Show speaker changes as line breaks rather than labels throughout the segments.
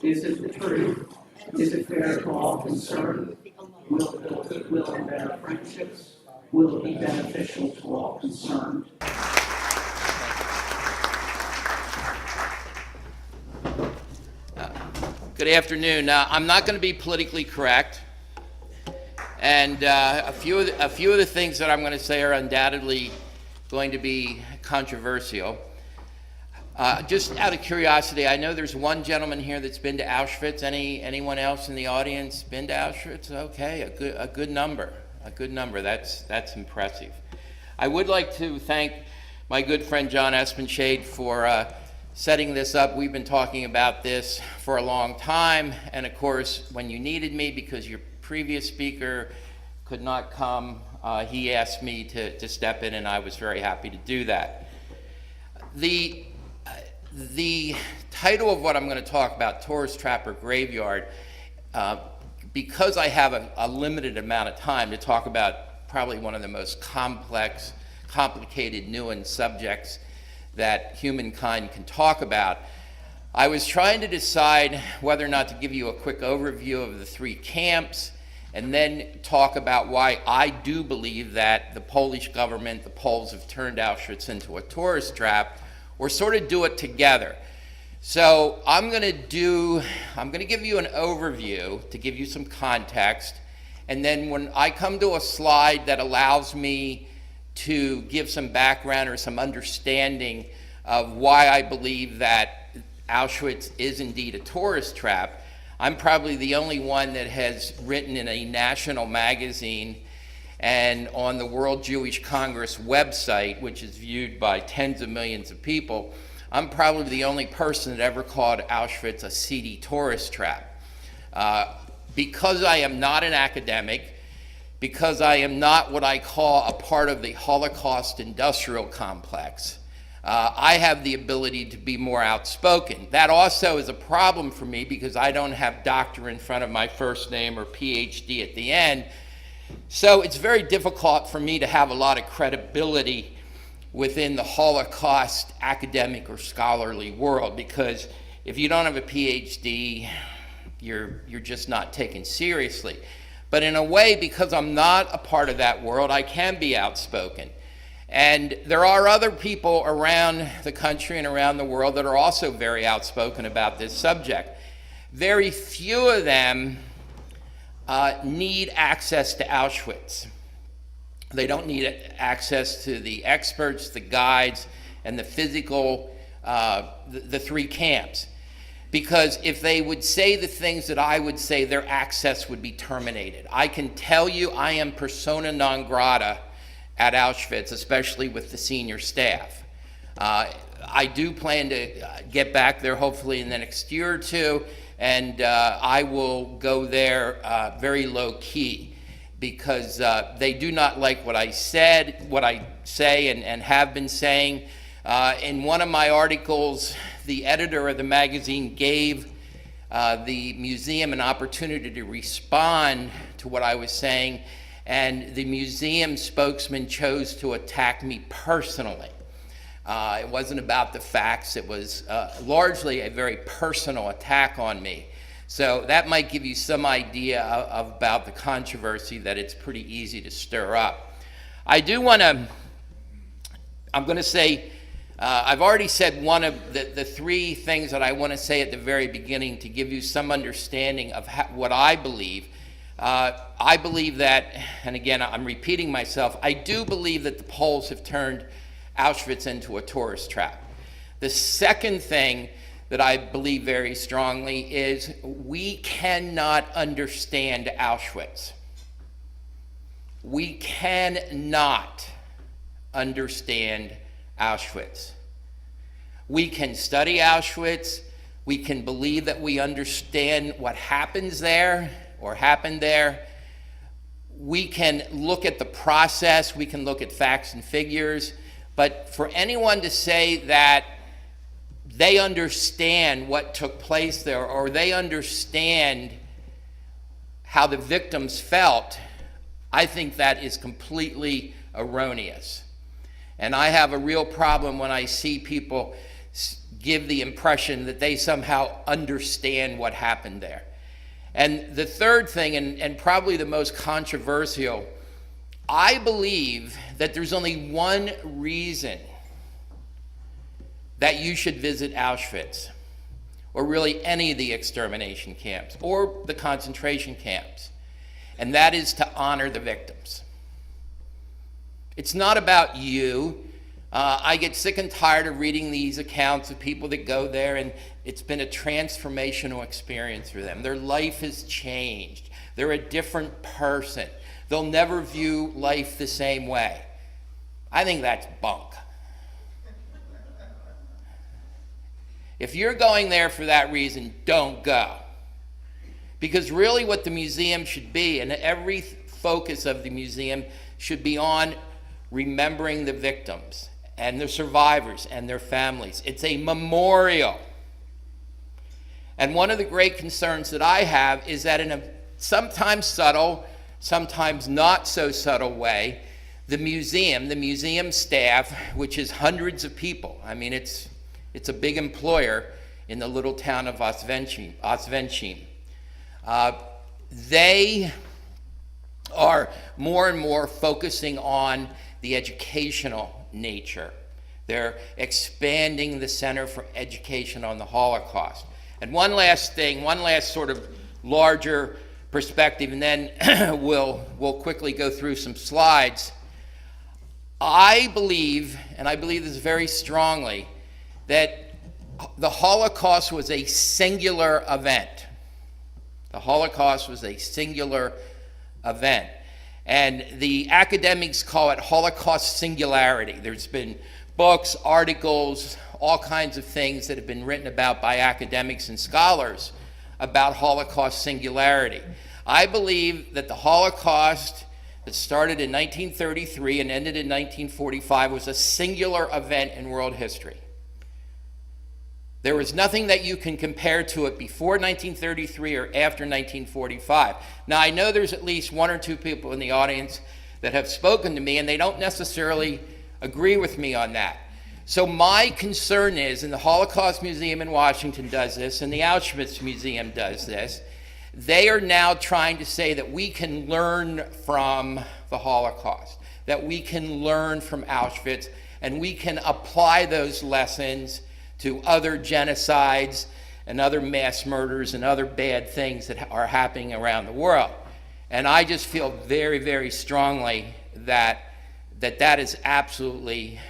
Is it the truth? Is it fair to all concerned? Will it build goodwill and better friendships? Will it be beneficial to all concerned?
Good afternoon. I'm not going to be politically correct, and a few of the things that I'm going to say are undoubtedly going to be controversial. Just out of curiosity, I know there's one gentleman here that's been to Auschwitz. Anyone else in the audience been to Auschwitz? Okay, a good number. That's impressive. I would like to thank my good friend John Espenshade for setting this up. We've been talking about this for a long time, and of course, when you needed me because your previous speaker could not come, he asked me to step in, and I was very happy to do that. The title of what I'm going to talk about, Tourist Trap or Graveyard, because I have a limited amount of time to talk about probably one of the most complicated, nuanced subjects that humankind can talk about, I was trying to decide whether or not to give you a quick overview of the three camps and then talk about why I do believe that the Polish government, the Poles, have turned Auschwitz into a tourist trap, or sort of do it together. So I'm going to give you an overview to give you some context, and then when I come to a slide that allows me to give some background or some understanding of why I believe that Auschwitz is indeed a tourist trap. I'm probably the only one that has written in a national magazine and on the World Jewish Congress website, which is viewed by tens of millions of people. I'm probably the only person that ever called Auschwitz a seedy tourist trap. Because I am not an academic, because I am not what I call a part of the Holocaust industrial complex, I have the ability to be more outspoken. That also is a problem for me because I don't have doctor in front of my first name or PhD at the end. So it's very difficult for me to have a lot of credibility within the Holocaust academic or scholarly world, because if you don't have a PhD, you're just not taken seriously. But in a way, because I'm not a part of that world, I can be outspoken. And there are other people around the country and around the world that are also very outspoken about this subject. Very few of them need access to Auschwitz. They don't need access to the experts, the guides, and the physical, the three camps. Because if they would say the things that I would say, their access would be terminated. I can tell you I am persona non grata at Auschwitz, especially with the senior staff. I do plan to get back there hopefully in the next year or two, and I will go there very low key because they do not like what I say and have been saying. In one of my articles, the editor of the magazine gave the museum an opportunity to respond to what I was saying, and the museum spokesman chose to attack me personally. It wasn't about the facts, it was largely a very personal attack on me. So that might give you some idea about the controversy that it's pretty easy to stir up. I'm going to say, I've already said one of the three things that I want to say at the very beginning to give you some understanding of what I believe. I believe that, and again, I'm repeating myself, I do believe that the Poles have turned Auschwitz into a tourist trap. The second thing that I believe very strongly is we cannot understand Auschwitz. We cannot understand Auschwitz. We can study Auschwitz. We can believe that we understand what happens there or happened there. We can look at the process. We can look at facts and figures. But for anyone to say that they understand what took place there or they understand how the victims felt, I think that is completely erroneous. And I have a real problem when I see people give the impression that they somehow understand what happened there. And the third thing, and probably the most controversial, I believe that there's only one reason that you should visit Auschwitz, or really any of the extermination camps, or the concentration camps, and that is to honor the victims. It's not about you. I get sick and tired of reading these accounts of people that go there, and it's been a transformational experience for them. Their life has changed. They're a different person. They'll never view life the same way. I think that's bunk. If you're going there for that reason, don't go. Because really what the museum should be, and every focus of the museum should be on remembering the victims and the survivors and their families. It's a memorial. And one of the great concerns that I have is that in a sometimes subtle, sometimes not so subtle way, the museum staff, which is hundreds of people, I mean, it's a big employer in the little town of Oswiecim. They are more and more focusing on the educational nature. They're expanding the Center for Education on the Holocaust. And one last thing, one last sort of larger perspective, and then we'll quickly go through some slides. I believe, and I believe this very strongly, that the Holocaust was a singular event. The Holocaust was a singular event. And the academics call it Holocaust singularity. There's been books, articles, all kinds of things that have been written about by academics and scholars about Holocaust singularity. I believe that the Holocaust that started in 1933 and ended in 1945 was a singular event in world history. There was nothing that you can compare to it before 1933 or after 1945. Now, I know there's at least one or two people in the audience that have spoken to me, and they don't necessarily agree with me on that. So my concern is, and the Holocaust Museum in Washington does this, and the Auschwitz Museum does this, they are now trying to say that we can learn from the Holocaust, that we can learn from Auschwitz, and we can apply those lessons to other genocides and other mass murders and other bad things that are happening around the world. And I just feel very, very strongly that is absolutely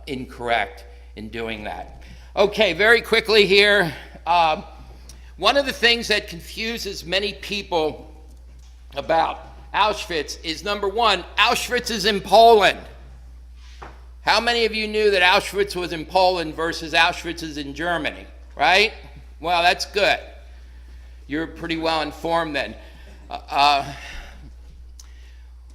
incorrect in doing that. Okay, very quickly here. One of the things that confuses many people about Auschwitz is, number one, Auschwitz is in Poland. How many of you knew that Auschwitz was in Poland versus Auschwitz is in Germany, right? Well, that's good. You're pretty well informed then.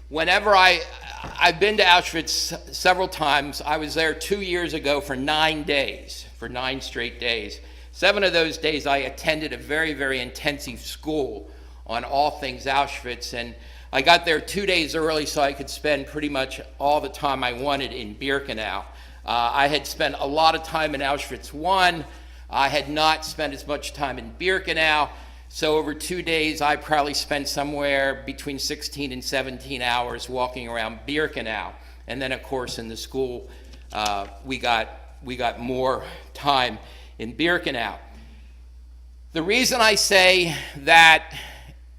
Whenever I've been to Auschwitz several times. I was there 2 years ago for 9 days, for 9 straight days. 7 of those days I attended a very, very intensive school on all things Auschwitz, and I got there 2 days early so I could spend pretty much all the time I wanted in Birkenau. I had spent a lot of time in Auschwitz I. I had not spent as much time in Birkenau, so over 2 days I probably spent somewhere between 16 and 17 hours walking around Birkenau. And then of course in the school we got more time in Birkenau. The reason I say that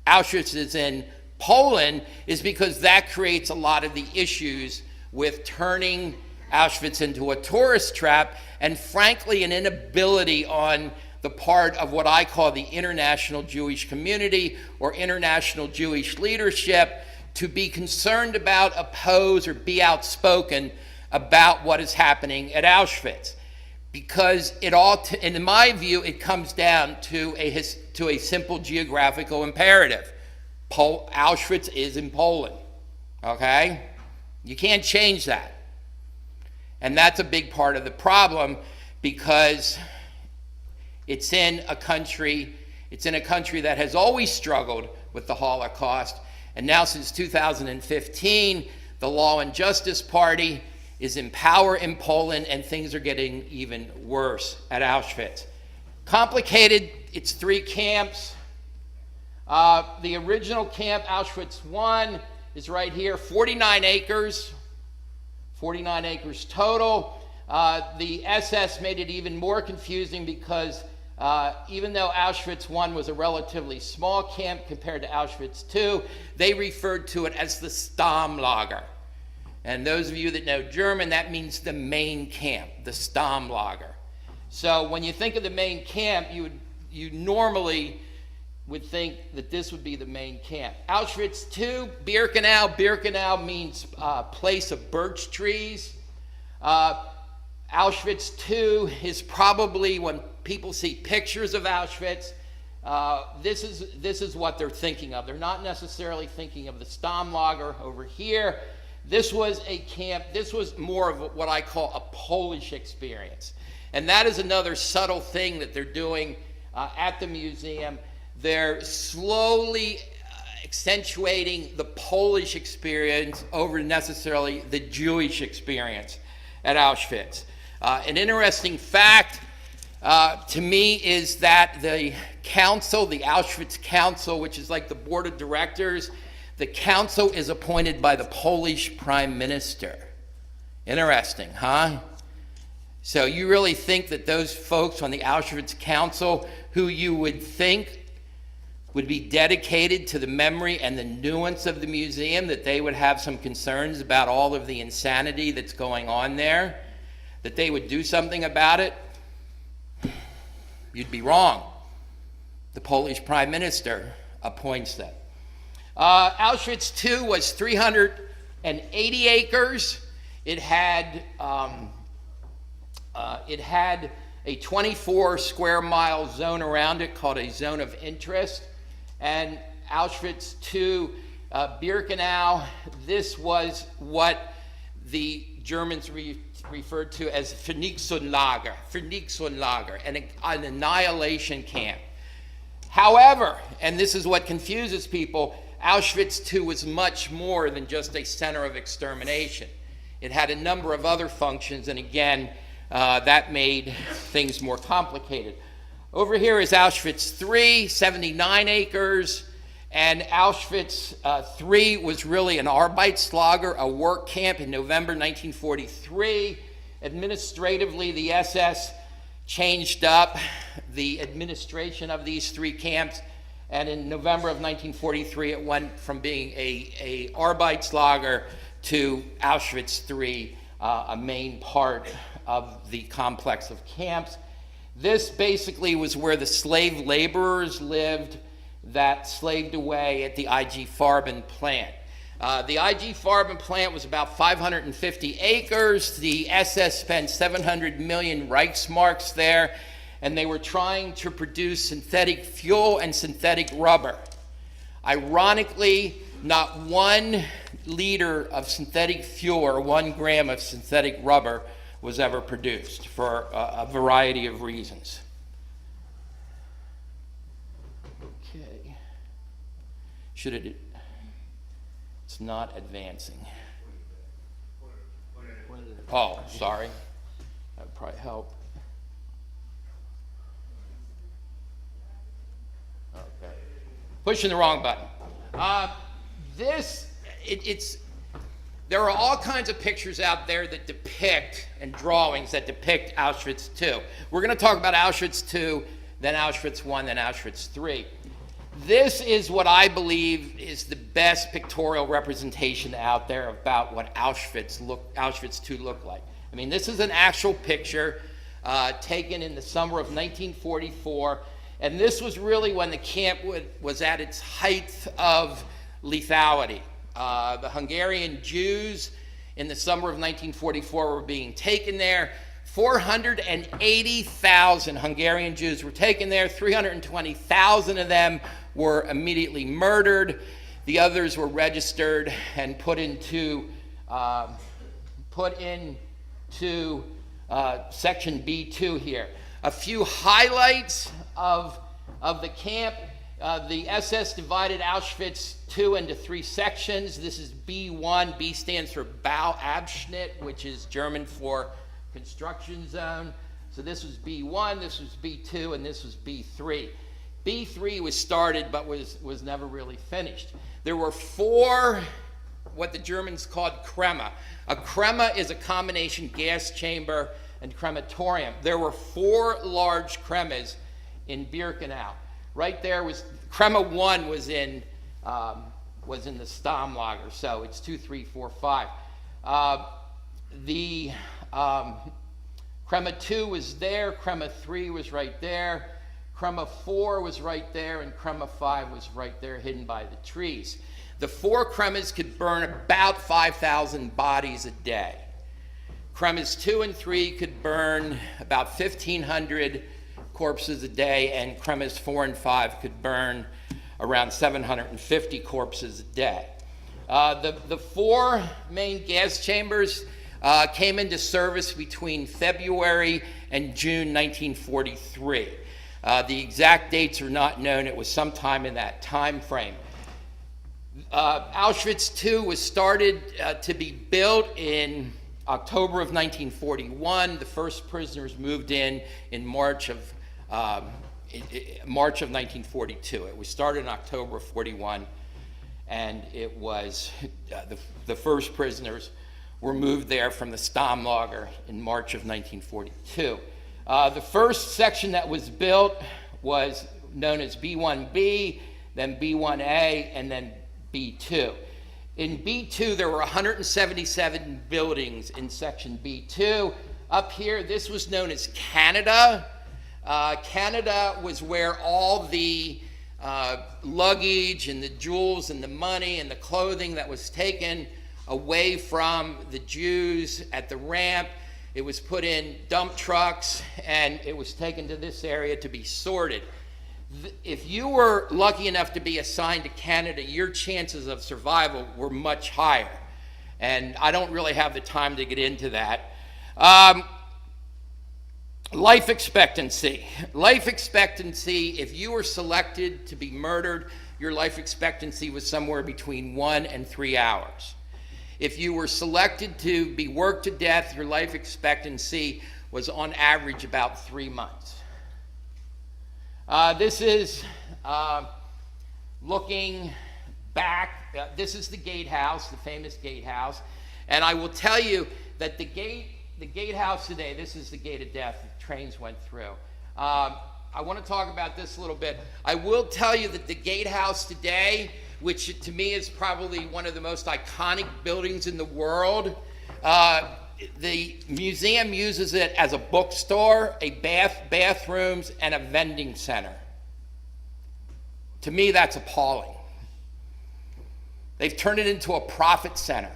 Auschwitz is in Poland is because that creates a lot of the issues with turning Auschwitz into a tourist trap, and frankly an inability on the part of what I call the international Jewish community or international Jewish leadership to be concerned about, oppose, or be outspoken about what is happening at Auschwitz. Because it all, in my view, it comes down to a simple geographical imperative. Auschwitz is in Poland, okay? You can't change that. And that's a big part of the problem, because it's in a country that has always struggled with the Holocaust. And now since 2015, the Law and Justice Party is in power in Poland, and things are getting even worse at Auschwitz. Complicated, it's 3 camps. The original camp, Auschwitz I, is right here, 49 acres total. The SS made it even more confusing because even though Auschwitz I was a relatively small camp compared to Auschwitz II, they referred to it as the Stammlager. And those of you that know German, that means the main camp, the Stammlager. So when you think of the main camp, you normally would think that this would be the main camp. Auschwitz II, Birkenau. Birkenau means place of birch trees. Auschwitz II is probably, when people see pictures of Auschwitz, this is what they're thinking of. They're not necessarily thinking of the Stammlager over here. This was a camp, this was more of what I call a Polish experience. And that is another subtle thing that they're doing at the museum. They're slowly accentuating the Polish experience over necessarily the Jewish experience at Auschwitz. An interesting fact to me is that the council, the Auschwitz Council, which is like the board of directors, the council is appointed by the Polish prime minister. Interesting, huh? So you really think that those folks on the Auschwitz Council, who you would think would be dedicated to the memory and the nuance of the museum, that they would have some concerns about all of the insanity that's going on there, that they would do something about it? You'd be wrong. The Polish prime minister appoints them. Auschwitz II was 380 acres. It had a 24 square mile zone around it called a zone of interest. And Auschwitz II, Birkenau, this was what the Germans referred to as Vernichtungslager, an annihilation camp. However, and this is what confuses people, Auschwitz II was much more than just a center of extermination. It had a number of other functions, and again, that made things more complicated. Over here is Auschwitz III, 79 acres, and Auschwitz III was really an Arbeitslager, a work camp in November 1943. Administratively, the SS changed up the administration of these 3 camps, and in November of 1943, it went from being a Arbeitslager to Auschwitz III, a main part of the complex of camps. This basically was where the slave laborers lived that slaved away at the IG Farben plant. The IG Farben plant was about 550 acres. The SS spent 700 million Reichsmarks there, and they were trying to produce synthetic fuel and synthetic rubber. Ironically, not 1 liter of synthetic fuel or 1 gram of synthetic rubber was ever produced for a variety of reasons. Okay. It's not advancing. Oh, sorry. That would probably help. Okay. Pushing the wrong button. There are all kinds of pictures out there that depict, and drawings that depict Auschwitz II. We're going to talk about Auschwitz II, then Auschwitz I, then Auschwitz III. This is what I believe is the best pictorial representation out there about what Auschwitz II looked like. I mean, this is an actual picture taken in the summer of 1944, and this was really when the camp was at its height of lethality. The Hungarian Jews in the summer of 1944 were being taken there. 480,000 Hungarian Jews were taken there. 320,000 of them were immediately murdered. The others were registered and put into section B2 here. A few highlights of the camp. The SS divided Auschwitz II into 3 sections. This is B1. B stands for Bauabschnitt, which is German for construction zone. So this was B1, this was B2, and this was B3. B3 was started but was never really finished. There were 4 what the Germans called Krema. A Krema is a combination gas chamber and crematorium. There were 4 large Kremas in Birkenau. Right there was Krema 1 was in the Stammlager, so it's 2, 3, 4, 5. The Krema 2 was there, Krema 3 was right there, Krema 4 was right there, and Krema 5 was right there, hidden by the trees. The 4 Kremas could burn about 5,000 bodies a day. Kremas 2 and 3 could burn about 1,500 corpses a day, and Kremas 4 and 5 could burn around 750 corpses a day. The 4 main gas chambers came into service between February and June 1943. The exact dates are not known. It was sometime in that time frame. Auschwitz II was started to be built in October of 1941. The first prisoners moved in March of 1942. It was started in October of 41, and it was the first prisoners were moved there from the Stammlager in March of 1942. The first section that was built was known as B1B, then B1A, and then B2. In B2, there were 177 buildings in section B2. Up here, this was known as Canada. Canada was where all the luggage and the jewels and the money and the clothing that was taken away from the Jews at the ramp, it was put in dump trucks and it was taken to this area to be sorted. If you were lucky enough to be assigned to Canada, your chances of survival were much higher. And I don't really have the time to get into that. Life expectancy. Life expectancy, if you were selected to be murdered, your life expectancy was somewhere between 1 and 3 hours. If you were selected to be worked to death, your life expectancy was on average about 3 months. This is looking back. This is the gatehouse, the famous gatehouse. And I will tell you that the gatehouse today, this is the gate of death the trains went through. I want to talk about this a little bit. I will tell you that the gatehouse today, which to me is probably one of the most iconic buildings in the world, the museum uses it as a bookstore, a bathrooms, and a vending center. To me, that's appalling. They've turned it into a profit center.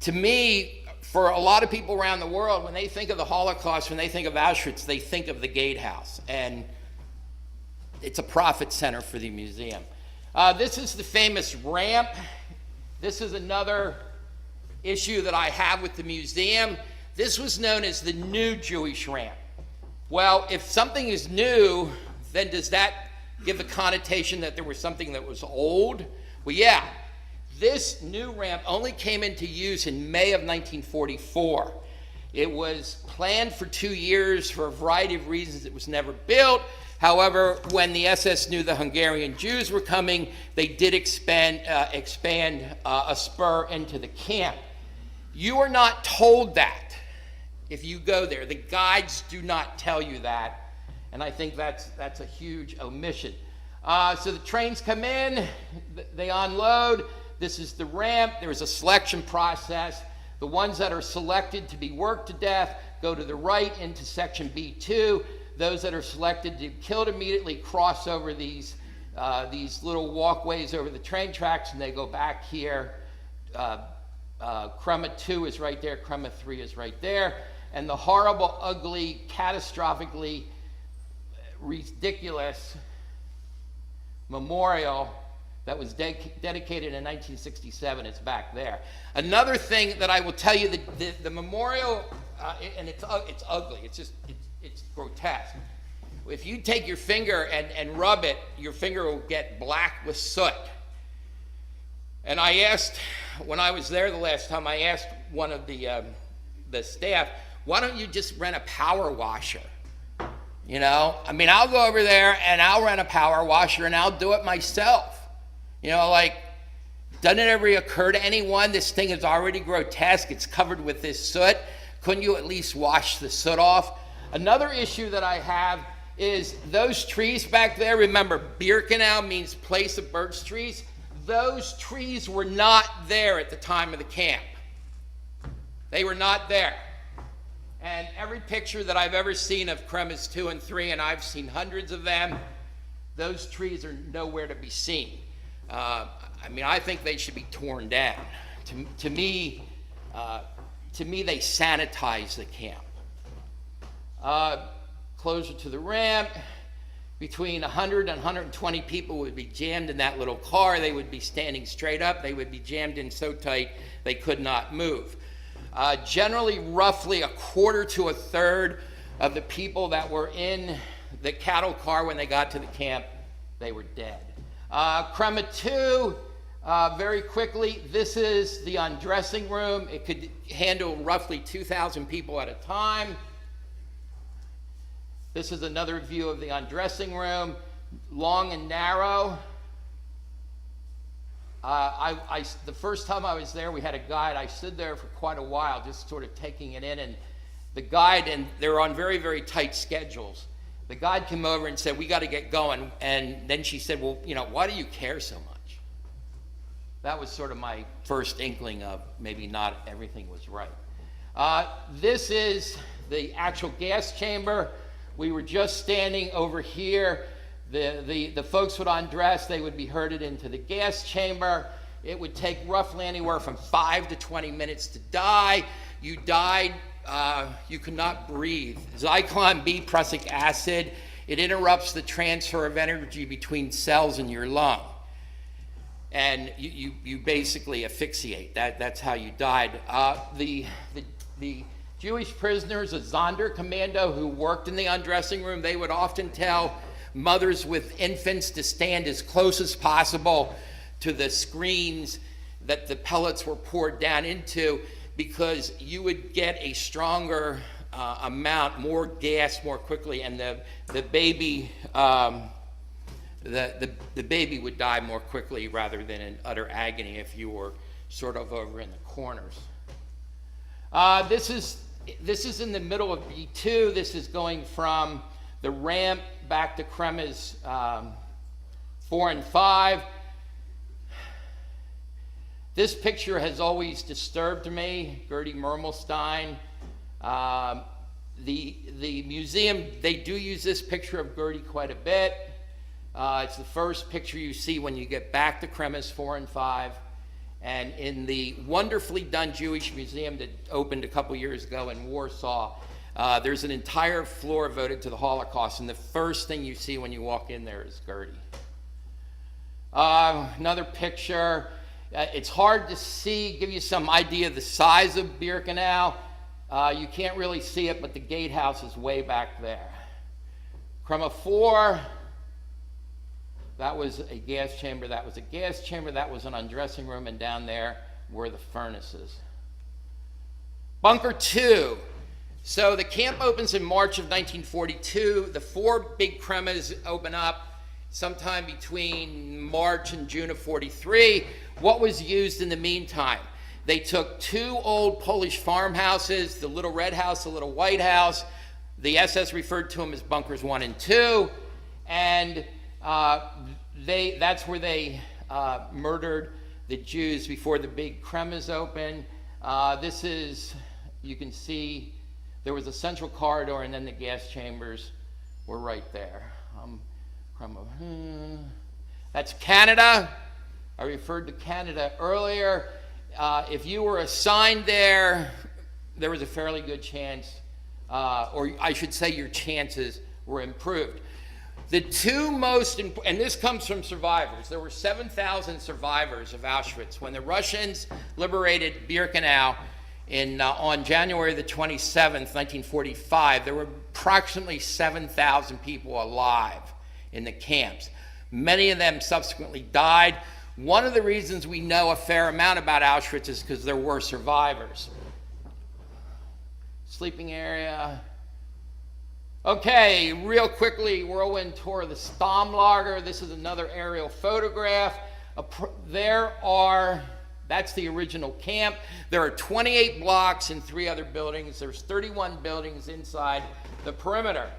To me, for a lot of people around the world, when they think of the Holocaust, when they think of Auschwitz, they think of the gatehouse, and it's a profit center for the museum. This is the famous ramp. This is another issue that I have with the museum. This was known as the new Jewish ramp. Well, if something is new, then does that give the connotation that there was something that was old? Well, yeah. This new ramp only came into use in May of 1944. It was planned for 2 years. For a variety of reasons, it was never built. However, when the SS knew the Hungarian Jews were coming, they did expand a spur into the camp. You are not told that if you go there. The guides do not tell you that, and I think that's a huge omission. So the trains come in, they unload. This is the ramp. There's a selection process. The ones that are selected to be worked to death go to the right into section B2. Those that are selected to be killed immediately cross over these little walkways over the train tracks, and they go back here. Krema 2 is right there. Krema 3 is right there. And the horrible, ugly, catastrophically ridiculous memorial that was dedicated in 1967 is back there. Another thing that I will tell you, the memorial, and it's ugly. It's grotesque. If you take your finger and rub it, your finger will get black with soot. And I asked, when I was there the last time, I asked one of the staff, why don't you just rent a power washer? You know, I mean, I'll go over there and I'll rent a power washer and I'll do it myself. You know, like, doesn't it ever occur to anyone, this thing is already grotesque, it's covered with this soot, couldn't you at least wash the soot off? Another issue that I have is those trees back there, remember, Birkenau means place of birch trees. Those trees were not there at the time of the camp. They were not there. And every picture that I've ever seen of Kremis 2 and 3, and I've seen hundreds of them, those trees are nowhere to be seen. I mean, I think they should be torn down. To me, they sanitize the camp. Closer to the ramp, between 100 and 120 people would be jammed in that little car. They would be standing straight up. They would be jammed in so tight they could not move. Generally, roughly a quarter to a third of the people that were in the cattle car when they got to the camp, they were dead. Krema 2, very quickly, this is the undressing room. It could handle roughly 2,000 people at a time. This is another view of the undressing room, long and narrow. The first time I was there, we had a guide. I stood there for quite a while, just sort of taking it in. And the guide, and they're on very, very tight schedules. The guide came over and said, we got to get going. And then she said, well, you know, why do you care so much? That was sort of my first inkling of maybe not everything was right. This is the actual gas chamber. We were just standing over here. The folks would undress, they would be herded into the gas chamber. It would take roughly anywhere from 5 to 20 minutes to die. You died, you could not breathe. Zyklon B, prussic acid, it interrupts the transfer of energy between cells in your lung. And you basically asphyxiate. That's how you died. The Jewish prisoners, a Sonderkommando who worked in the undressing room, they would often tell mothers with infants to stand as close as possible to the screens that the pellets were poured down into, because you would get a stronger amount, more gas more quickly, and the baby the baby would die more quickly rather than in utter agony if you were sort of over in the corners. This is in the middle of B2. This is going from the ramp back to Kremis 4 and 5. This picture has always disturbed me, Gertie Mermelstein. The museum, they do use this picture of Gertie quite a bit. It's the first picture you see when you get back to Kremis 4 and 5. And in the wonderfully done Jewish museum that opened a couple years ago in Warsaw, there's an entire floor devoted to the Holocaust, and the first thing you see when you walk in there is Gertie. Another picture. It's hard to see, give you some idea of the size of Birkenau. You can't really see it, but the gatehouse is way back there. Krema 4, that was a gas chamber, that was a gas chamber, that was an undressing room, and down there were the furnaces. Bunker 2. So the camp opens in March of 1942. The 4 big Kremas open up sometime between March and June of 43. What was used in the meantime? They took 2 old Polish farmhouses, the Little Red House, the Little White House. The SS referred to them as bunkers 1 and 2. And that's where they murdered the Jews before the big Kremas opened. This is, you can see, there was a central corridor, and then the gas chambers were right there. That's Canada. I referred to Canada earlier. If you were assigned there, there was a fairly good chance, or I should say your chances were improved. The 2 most, and this comes from survivors, there were 7,000 survivors of Auschwitz. When the Russians liberated Birkenau On January the 27th, 1945, there were approximately 7,000 people alive in the camps. Many of them subsequently died. One of the reasons we know a fair amount about Auschwitz is because there were survivors. Sleeping area. Okay, real quickly, whirlwind tour of the Stammlager. This is another aerial photograph. That's the original camp. There are 28 blocks and 3 other buildings. There's 31 buildings inside the perimeter.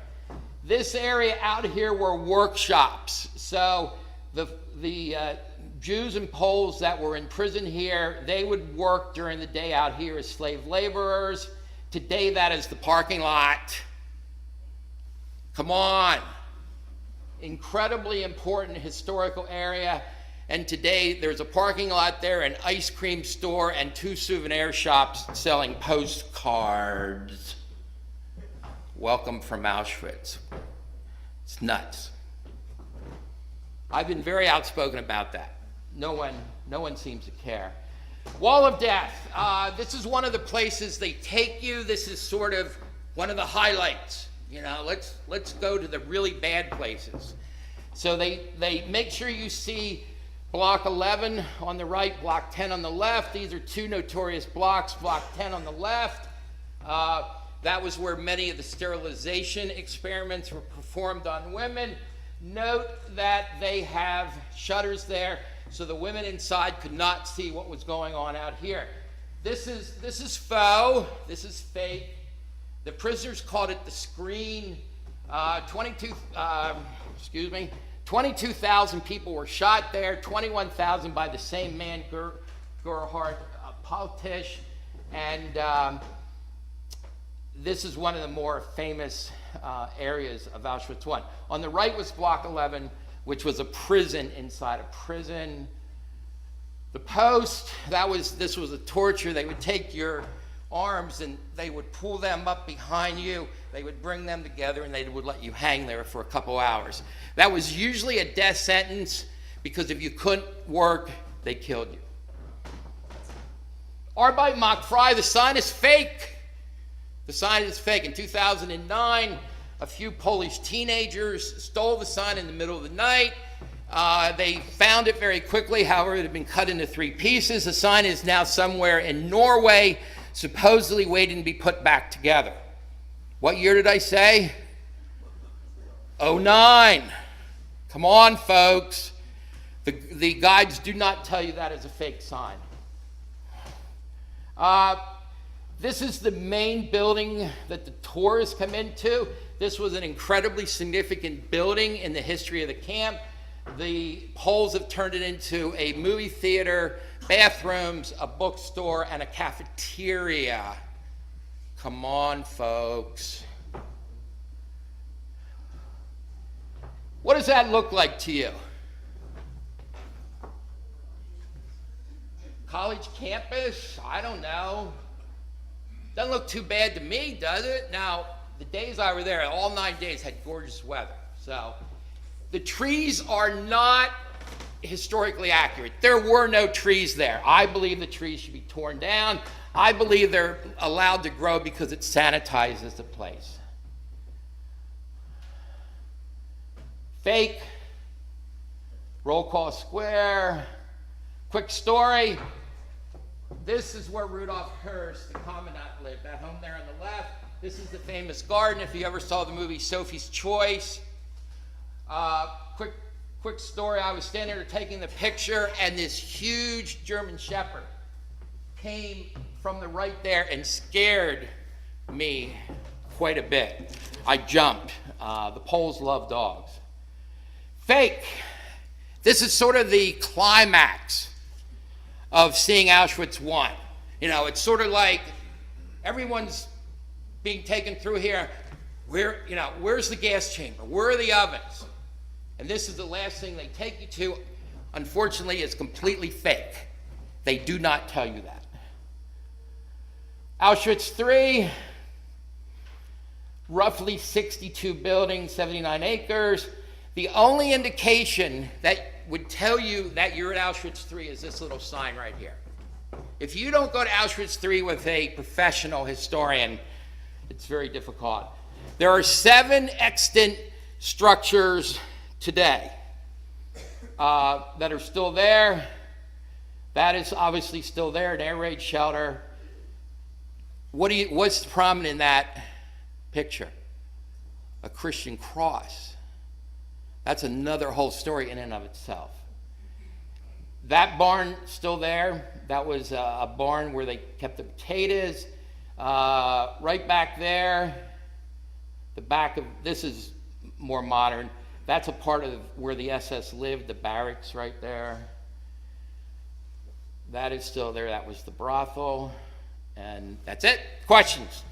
This area out here were workshops. So the Jews and Poles that were in prison here, they would work during the day out here as slave laborers. Today, that is the parking lot. Come on. Incredibly important historical area. And today, there's a parking lot there, an ice cream store, and 2 souvenir shops selling postcards. Welcome from Auschwitz. It's nuts. I've been very outspoken about that. No one seems to care. Wall of Death. This is one of the places they take you. This is sort of one of the highlights. You know, let's go to the really bad places. So they make sure you see Block 11 on the right, Block 10 on the left. These are 2 notorious blocks. Block 10 on the left. That was where many of the sterilization experiments were performed on women. Note that they have shutters there, so the women inside could not see what was going on out here. This is faux. This is fake. The prisoners called it the screen. 22,000 people were shot there. 21,000 by the same man, Gerhard Paltisch, and this is one of the more famous areas of Auschwitz I. On the right was Block 11, which was a prison inside a prison. The post, this was a torture. They would take your arms and they would pull them up behind you. They would bring them together and they would let you hang there for a couple hours. That was usually a death sentence because if you couldn't work, they killed you. Arbeit macht frei, the sign is fake. The sign is fake. In 2009, a few Polish teenagers stole the sign in the middle of the night. They found it very quickly. However, it had been cut into 3 pieces. The sign is now somewhere in Norway, supposedly waiting to be put back together. What year did I say? 2009. Come on, folks. The guides do not tell you that is a fake sign. This is the main building that the tourists come into. This was an incredibly significant building in the history of the camp. The Poles have turned it into a movie theater, bathrooms, a bookstore, and a cafeteria. Come on, folks. What does that look like to you? College campus? I don't know. Doesn't look too bad to me, does it? Now, the days I were there, all 9 days had gorgeous weather. So the trees are not historically accurate. There were no trees there. I believe the trees should be torn down. I believe they're allowed to grow because it sanitizes the place. Fake. Roll call square. Quick story. This is where Rudolf Hirsch, the commandant, lived. That home there on the left. This is the famous garden. If you ever saw the movie Sophie's Choice. Quick story. I was standing there taking the picture, and this huge German Shepherd came from the right there and scared me quite a bit. I jumped. The Poles love dogs. Fake. This is sort of the climax of seeing Auschwitz I. You know, it's sort of like everyone's being taken through here. Where's the gas chamber? Where are the ovens? And this is the last thing they take you to. Unfortunately, it's completely fake. They do not tell you that. Auschwitz III, roughly 62 buildings, 79 acres. The only indication that would tell you that you're at Auschwitz III is this little sign right here. If you don't go to Auschwitz III with a professional historian, it's very difficult. There are 7 extant structures today that are still there. That is obviously still there, an air raid shelter. What's prominent in that picture? A Christian cross. That's another whole story in and of itself. That barn still there. That was a barn where they kept the potatoes. Right back there, the back of, this is more modern. That's a part of where the SS lived, the barracks right there. That is still there. That was the brothel. And that's it. Questions?